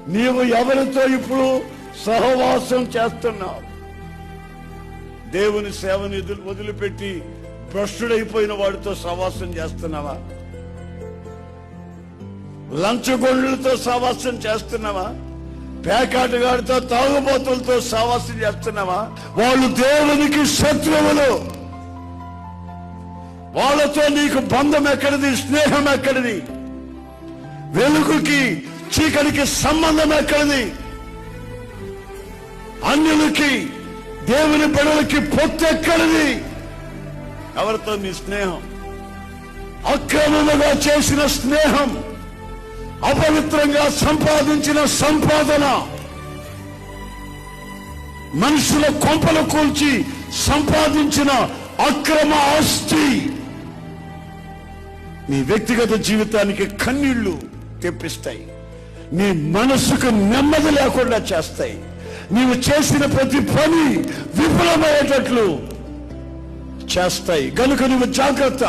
నీవు ఎవరితో ఇప్పుడు సహవాసం చేస్తున్నావు? దేవుని సేవని వదిలిపెట్టి భ్రష్టుడైపోయిన వాడితో సహవాసం చేస్తున్నావా? లంచగొండ్లతో సహవాసం చేస్తున్నావా? పేకాటగాడితో, తాగుబోతులతో సహవాసం చేస్తున్నావా? వాళ్ళు దేవునికి శత్రువులు. వాళ్ళతో నీకు బంధం ఎక్కడిది? స్నేహం ఎక్కడిది? వెలుగుకి చీకటికి సంబంధం ఎక్కడిది? అన్యులకి దేవుని బిడ్డలకి పొత్తు ఎక్కడిది? ఎవరితో నీ స్నేహం? అక్రమముగా చేసిన స్నేహం, అపవిత్రంగా సంపాదించిన సంపాదన, మనుషుల కొంపలు కూల్చి సంపాదించిన అక్రమ ఆస్తి నీ వ్యక్తిగత జీవితానికి కన్నీళ్లు తెప్పిస్తాయి. నీ మనసుకు నెమ్మది లేకుండా చేస్తాయి. నీవు చేసిన ప్రతి పని విఫలమయ్యేటట్లు చేస్తాయి. కనుక నువ్వు జాగ్రత్త.